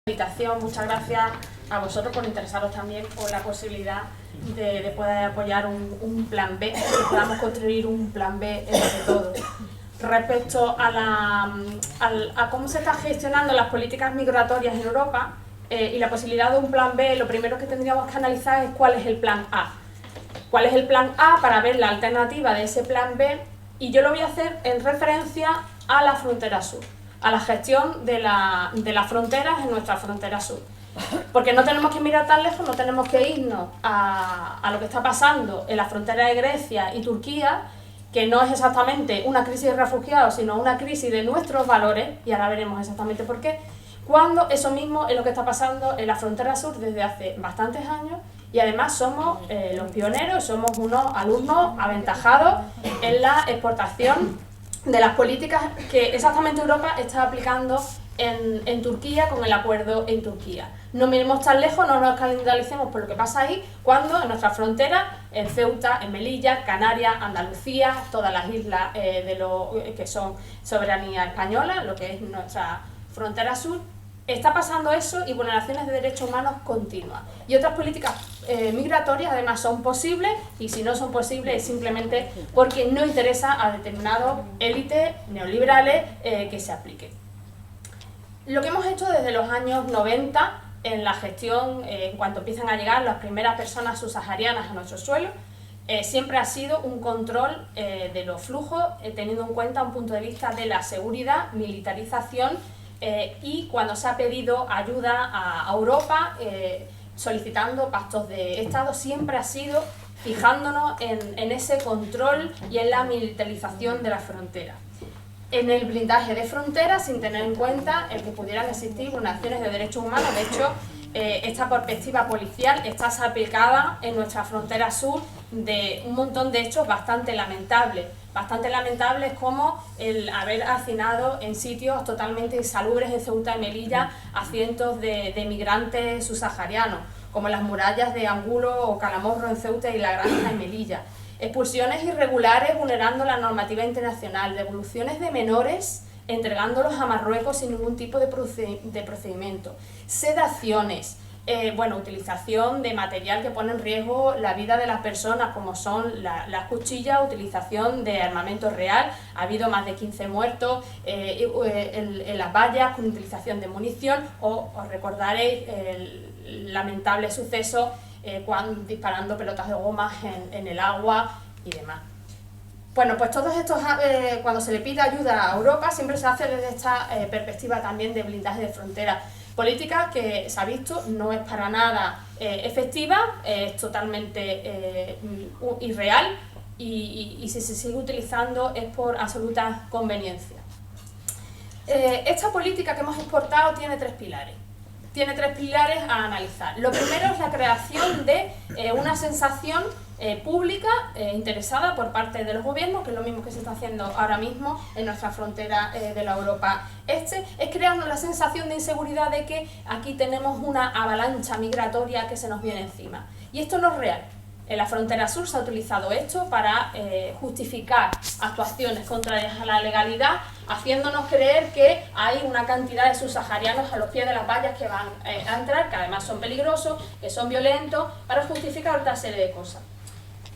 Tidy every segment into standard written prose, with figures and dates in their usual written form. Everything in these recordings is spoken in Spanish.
Invitación, muchas gracias a vosotros por interesaros también por la posibilidad de poder apoyar un plan B, que podamos construir un plan B entre todos. Respecto a cómo se están gestionando las políticas migratorias en Europa y la posibilidad de un plan B, lo primero que tendríamos que analizar es cuál es el plan A. ¿Cuál es el plan A para ver la alternativa de ese plan B? Y yo lo voy a hacer en referencia a la frontera sur, a la gestión de las fronteras en nuestra frontera sur. Porque no tenemos que mirar tan lejos, no tenemos que irnos a lo que está pasando en la frontera de Grecia y Turquía, que no es exactamente una crisis de refugiados, sino una crisis de nuestros valores, y ahora veremos exactamente por qué, cuando eso mismo es lo que está pasando en la frontera sur desde hace bastantes años, y además somos los pioneros, somos unos alumnos aventajados en la exportación de las políticas que exactamente Europa está aplicando en Turquía con el acuerdo en Turquía. No miremos tan lejos, no nos escandalicemos por lo que pasa ahí, cuando en nuestra frontera, en Ceuta, en Melilla, Canarias, Andalucía, todas las islas que son soberanía española, lo que es nuestra frontera sur, está pasando eso y vulneraciones de derechos humanos continuas. Y otras políticas migratorias además son posibles, y si no son posibles es simplemente porque no interesa a determinados élites neoliberales que se apliquen. Lo que hemos hecho desde los años 90 en la gestión, en cuanto empiezan a llegar las primeras personas subsaharianas a nuestro suelo, siempre ha sido un control de los flujos, teniendo en cuenta un punto de vista de la seguridad, militarización, y cuando se ha pedido ayuda a Europa, solicitando pactos de Estado, siempre ha sido fijándonos en ese control y en la militarización de la frontera. En el blindaje de fronteras, sin tener en cuenta el que pudieran existir vulneraciones de derechos humanos. De hecho, esta perspectiva policial está aplicada en nuestra frontera sur de un montón de hechos bastante lamentables como el haber hacinado en sitios totalmente insalubres en Ceuta y Melilla a cientos de migrantes subsaharianos, como las murallas de Angulo o Calamorro en Ceuta y La Granja en Melilla. Expulsiones irregulares vulnerando la normativa internacional, devoluciones de menores entregándolos a Marruecos sin ningún tipo de procedimiento, sedaciones, utilización de material que pone en riesgo la vida de las personas, como son las cuchillas, utilización de armamento real. Ha habido más de 15 muertos en las vallas con utilización de munición, os recordaréis el lamentable suceso disparando pelotas de gomas en el agua y demás. Bueno, pues todos estos, cuando se le pide ayuda a Europa, siempre se hace desde esta perspectiva también de blindaje de fronteras. Política que se ha visto no es para nada efectiva, es totalmente irreal y si se sigue utilizando es por absoluta conveniencia. Esta política que hemos exportado tiene tres pilares. Tiene tres pilares a analizar. Lo primero es la creación de una sensación pública interesada por parte de los gobiernos, que es lo mismo que se está haciendo ahora mismo en nuestra frontera de la Europa Este, es crearnos la sensación de inseguridad de que aquí tenemos una avalancha migratoria que se nos viene encima. Y esto no es real. En la frontera sur se ha utilizado esto para justificar actuaciones contrarias a la legalidad, haciéndonos creer que hay una cantidad de subsaharianos a los pies de las vallas que van a entrar, que además son peligrosos, que son violentos, para justificar otra serie de cosas.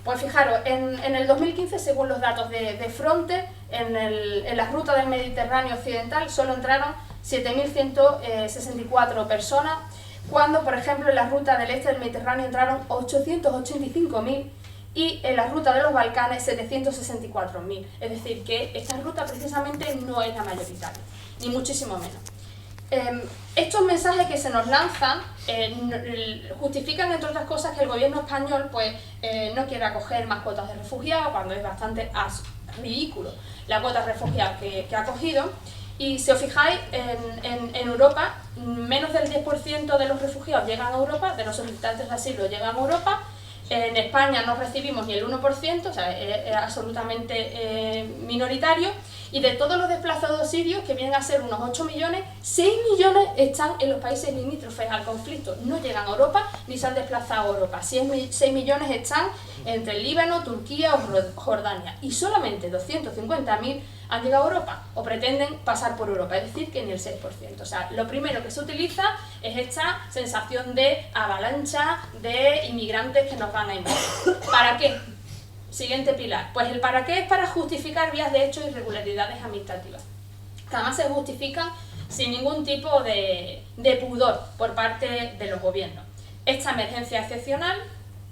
Pues fijaros, en el 2015, según los datos de Frontex, en las rutas del Mediterráneo occidental solo entraron 7.164 personas, cuando, por ejemplo, en la ruta del este del Mediterráneo entraron 885.000 y en la ruta de los Balcanes 764.000. Es decir, que esta ruta precisamente no es la mayoritaria, ni muchísimo menos. Estos mensajes que se nos lanzan justifican, entre otras cosas, que el gobierno español no quiere acoger más cuotas de refugiados, cuando es bastante ridículo la cuota de refugiados que ha acogido. Y si os fijáis, en Europa, menos del 10% de los refugiados llegan a Europa, de los solicitantes de asilo llegan a Europa. En España no recibimos ni el 1%, o sea, es absolutamente minoritario. Y de todos los desplazados sirios, que vienen a ser unos 8 millones, 6 millones están en los países limítrofes al conflicto. No llegan a Europa ni se han desplazado a Europa. 6 millones están entre el Líbano, Turquía o Jordania. Y solamente 250.000 han llegado a Europa o pretenden pasar por Europa, es decir, que ni el 6%. O sea, lo primero que se utiliza es esta sensación de avalancha de inmigrantes que nos van a invadir. ¿Para qué? Siguiente pilar. Pues el para qué es para justificar vías de hecho y irregularidades administrativas, que además se justifican sin ningún tipo de pudor por parte de los gobiernos. Esta emergencia excepcional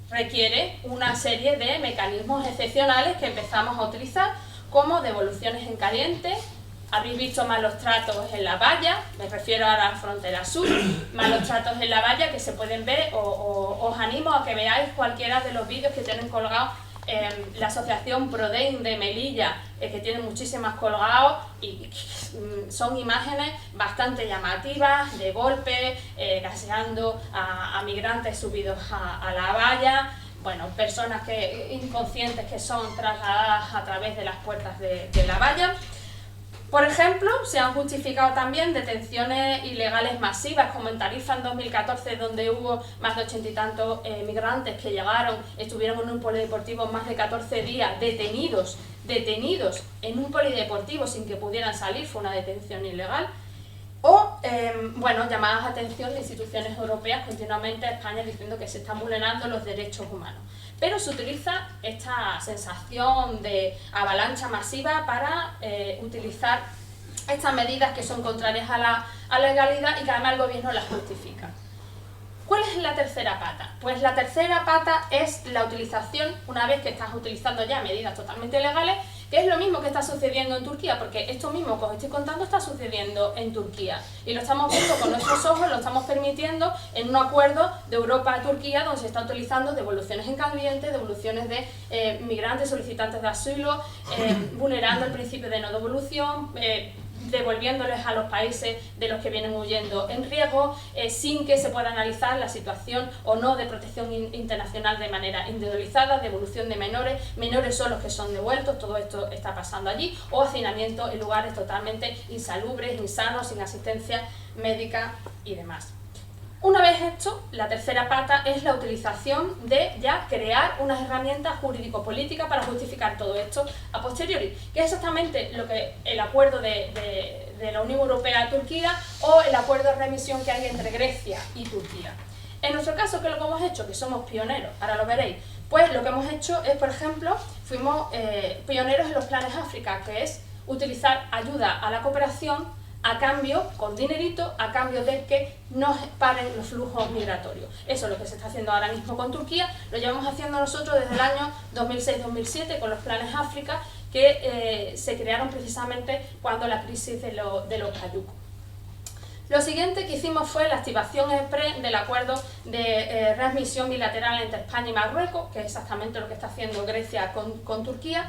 requiere una serie de mecanismos excepcionales que empezamos a utilizar, como devoluciones en caliente. Habéis visto malos tratos en la valla, me refiero a la frontera sur, malos tratos en la valla que se pueden ver, os animo a que veáis cualquiera de los vídeos que tienen colgados la asociación Prodein de Melilla, que tiene muchísimas colgados y son imágenes bastante llamativas de golpes, gaseando a migrantes subidos a la valla. Bueno, personas inconscientes que son trasladadas a través de las puertas de la valla. Por ejemplo, se han justificado también detenciones ilegales masivas, como en Tarifa en 2014, donde hubo más de 80 y tantos migrantes que llegaron, estuvieron en un polideportivo más de 14 días detenidos en un polideportivo sin que pudieran salir, fue una detención ilegal. O, bueno, llamadas de atención de instituciones europeas continuamente a España diciendo que se están vulnerando los derechos humanos. Pero se utiliza esta sensación de avalancha masiva para utilizar estas medidas que son contrarias a la legalidad y que además el gobierno las justifica. ¿Cuál es la tercera pata? Pues la tercera pata es la utilización, una vez que estás utilizando ya medidas totalmente legales, que es lo mismo que está sucediendo en Turquía, porque esto mismo que os estoy contando está sucediendo en Turquía. Y lo estamos viendo con nuestros ojos, lo estamos permitiendo en un acuerdo de Europa a Turquía, donde se está utilizando devoluciones en caliente, devoluciones de migrantes solicitantes de asilo, vulnerando el principio de no devolución, devolviéndoles a los países de los que vienen huyendo en riesgo, sin que se pueda analizar la situación o no de protección internacional de manera individualizada, devolución de menores son los que son devueltos, todo esto está pasando allí, o hacinamiento en lugares totalmente insalubres, insanos, sin asistencia médica y demás. Una vez hecho, la tercera pata es la utilización de ya crear unas herramientas jurídico-políticas para justificar todo esto a posteriori, que es exactamente lo que el acuerdo de la Unión Europea a Turquía o el acuerdo de remisión que hay entre Grecia y Turquía. En nuestro caso, ¿qué es lo que hemos hecho? Que somos pioneros, ahora lo veréis. Pues lo que hemos hecho es, por ejemplo, fuimos pioneros en los planes África, que es utilizar ayuda a la cooperación a cambio, con dinerito, a cambio de que no paren los flujos migratorios. Eso es lo que se está haciendo ahora mismo con Turquía, lo llevamos haciendo nosotros desde el año 2006-2007 con los planes África, que se crearon precisamente cuando la crisis de los cayucos. Lo siguiente que hicimos fue la activación express del acuerdo de readmisión bilateral entre España y Marruecos, que es exactamente lo que está haciendo Grecia con Turquía.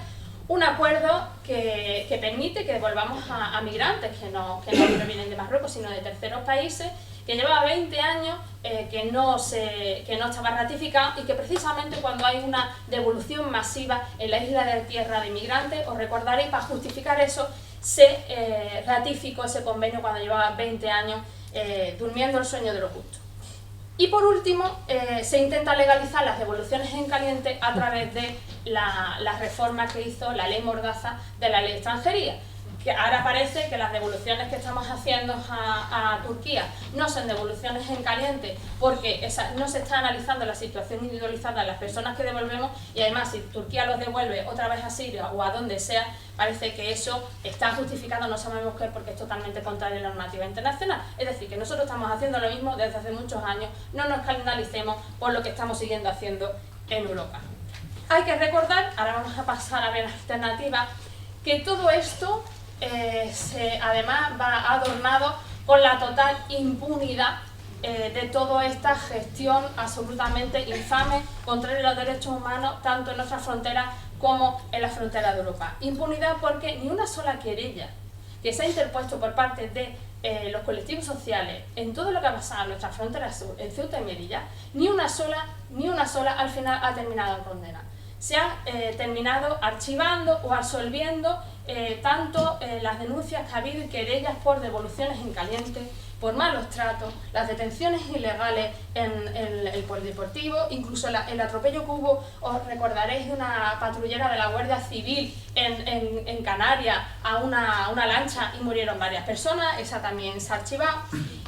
Un acuerdo que permite que devolvamos a migrantes que no provienen de Marruecos, sino de terceros países, que lleva 20 años que no estaba ratificado, y que precisamente cuando hay una devolución masiva en la isla de tierra de migrantes, os recordaréis, para justificar eso, se ratificó ese convenio cuando llevaba 20 años durmiendo el sueño de los justos. Y por último, se intenta legalizar las devoluciones en caliente a través de la reforma que hizo la ley Mordaza de la ley de extranjería, que ahora parece que las devoluciones que estamos haciendo a Turquía no son devoluciones en caliente, porque no se está analizando la situación individualizada de las personas que devolvemos, y además si Turquía los devuelve otra vez a Siria o a donde sea, parece que eso está justificado, no sabemos qué, porque es totalmente contrario a la normativa internacional. Es decir, que nosotros estamos haciendo lo mismo desde hace muchos años, no nos escandalicemos por lo que estamos siguiendo haciendo en Europa. Hay que recordar, ahora vamos a pasar a ver las alternativas, que todo esto además va adornado con la total impunidad de toda esta gestión absolutamente infame, contraria a los derechos humanos, tanto en nuestras fronteras como en la frontera de Europa. Impunidad porque ni una sola querella que se ha interpuesto por parte de los colectivos sociales en todo lo que ha pasado en nuestra frontera sur, en Ceuta y Melilla, ni una sola al final ha terminado en condena. Se han terminado archivando o absolviendo tanto las denuncias que ha habido y querellas por devoluciones en caliente, por malos tratos, las detenciones ilegales en el polideportivo, incluso el atropello que hubo, os recordaréis, de una patrullera de la Guardia Civil en Canarias a una lancha y murieron varias personas, esa también se ha archivado.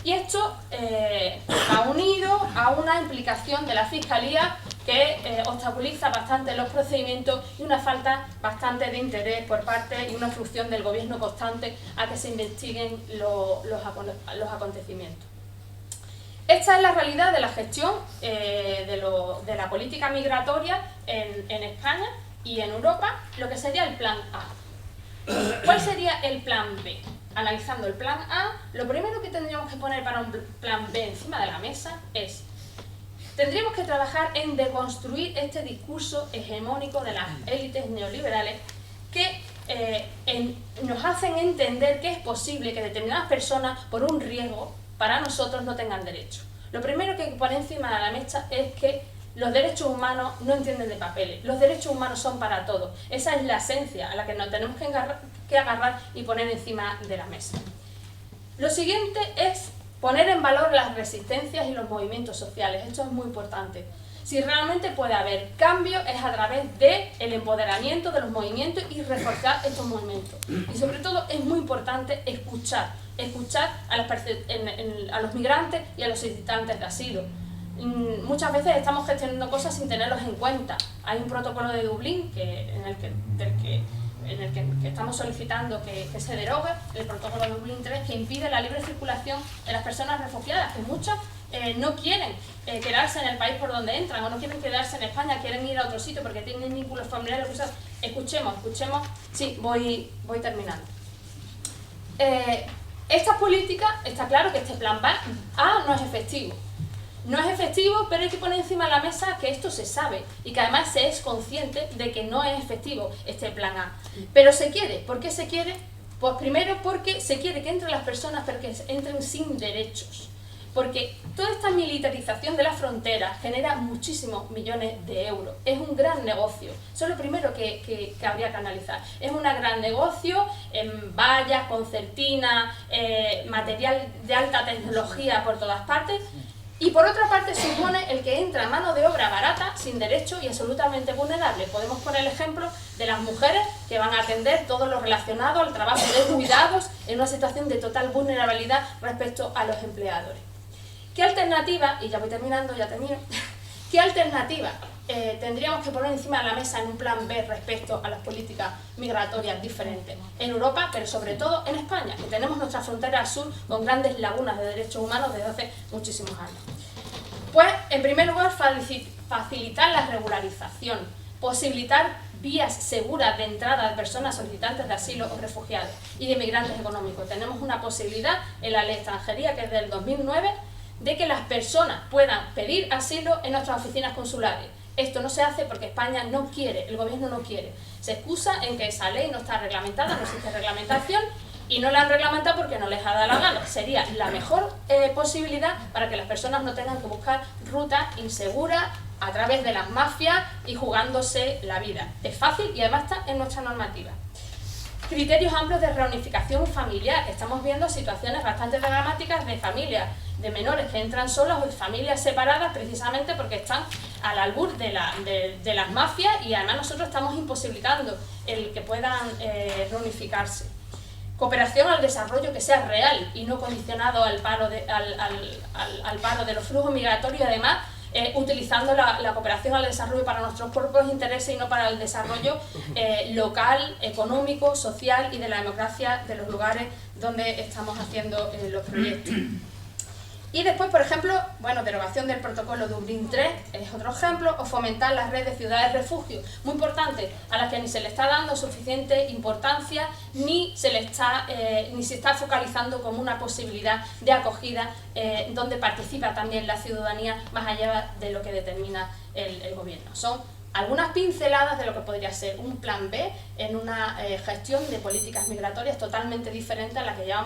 Y esto ha unido a una implicación de la Fiscalía que obstaculiza bastante los procedimientos y una falta bastante de interés por parte y una obstrucción del Gobierno constante a que se investiguen los acontecimientos. Esta es la realidad de la gestión de la política migratoria en España y en Europa, lo que sería el plan A. ¿Cuál sería el plan B? Analizando el plan A, lo primero que tendríamos que poner para un plan B encima de la mesa es: tendríamos que trabajar en deconstruir este discurso hegemónico de las élites neoliberales que nos hacen entender que es posible que determinadas personas, por un riesgo para nosotros, no tengan derecho. Lo primero que hay que poner encima de la mesa es que los derechos humanos no entienden de papeles, los derechos humanos son para todos. Esa es la esencia a la que nos tenemos que agarrar y poner encima de la mesa. Lo siguiente es poner en valor las resistencias y los movimientos sociales. Esto es muy importante. Si realmente puede haber cambio es a través del empoderamiento de los movimientos y reforzar estos movimientos. Y sobre todo es muy importante escuchar a los migrantes y a los solicitantes de asilo. Muchas veces estamos gestionando cosas sin tenerlos en cuenta. Hay un protocolo de Dublín en el que estamos solicitando que se derogue, el protocolo de Dublín 3, que impide la libre circulación de las personas refugiadas, que muchas no quieren quedarse en el país por donde entran, o no quieren quedarse en España, quieren ir a otro sitio porque tienen vínculos familiares. Escuchemos. Sí, voy terminando. Esta política, está claro que este plan A no es efectivo. No es efectivo, pero hay que poner encima de la mesa que esto se sabe y que además se es consciente de que no es efectivo este plan A. Pero se quiere. ¿Por qué se quiere? Pues primero porque se quiere que entren las personas, pero que entren sin derechos. Porque toda esta militarización de la frontera genera muchísimos millones de euros. Es un gran negocio. Eso es lo primero que habría que analizar. Es un gran negocio en vallas, concertina, material de alta tecnología por todas partes. Y por otra parte supone el que entra mano de obra barata, sin derecho y absolutamente vulnerable. Podemos poner el ejemplo de las mujeres que van a atender todo lo relacionado al trabajo de cuidados en una situación de total vulnerabilidad respecto a los empleadores. ¿Qué alternativa, y ya voy terminando, qué alternativa tendríamos que poner encima de la mesa en un plan B respecto a las políticas migratorias diferentes en Europa, pero sobre todo en España, que tenemos nuestra frontera sur con grandes lagunas de derechos humanos desde hace muchísimos años? Pues, en primer lugar, facilitar la regularización, posibilitar vías seguras de entrada de personas solicitantes de asilo o refugiados y de migrantes económicos. Tenemos una posibilidad en la ley de extranjería, que es del 2009, de que las personas puedan pedir asilo en nuestras oficinas consulares. Esto no se hace porque España no quiere, el gobierno no quiere. Se excusa en que esa ley no está reglamentada, no existe reglamentación, y no la han reglamentado porque no les ha dado la gana. Sería la mejor posibilidad para que las personas no tengan que buscar rutas inseguras a través de las mafias y jugándose la vida. Es fácil y además está en nuestra normativa. Criterios amplios de reunificación familiar. Estamos viendo situaciones bastante dramáticas de familias, de menores que entran solos o de familias separadas precisamente porque están al albur de las mafias, y además nosotros estamos imposibilitando el que puedan reunificarse. Cooperación al desarrollo que sea real y no condicionado al paro de los flujos migratorios, y además utilizando la cooperación al desarrollo para nuestros propios intereses y no para el desarrollo local, económico, social y de la democracia de los lugares donde estamos haciendo los proyectos. Y después, por ejemplo, derogación del protocolo Dublín 3 es otro ejemplo, o fomentar las redes de ciudades refugio, muy importante, a las que ni se le está dando suficiente importancia, ni se está focalizando como una posibilidad de acogida donde participa también la ciudadanía más allá de lo que determina el gobierno. Son algunas pinceladas de lo que podría ser un plan B en una gestión de políticas migratorias totalmente diferente a la que llevamos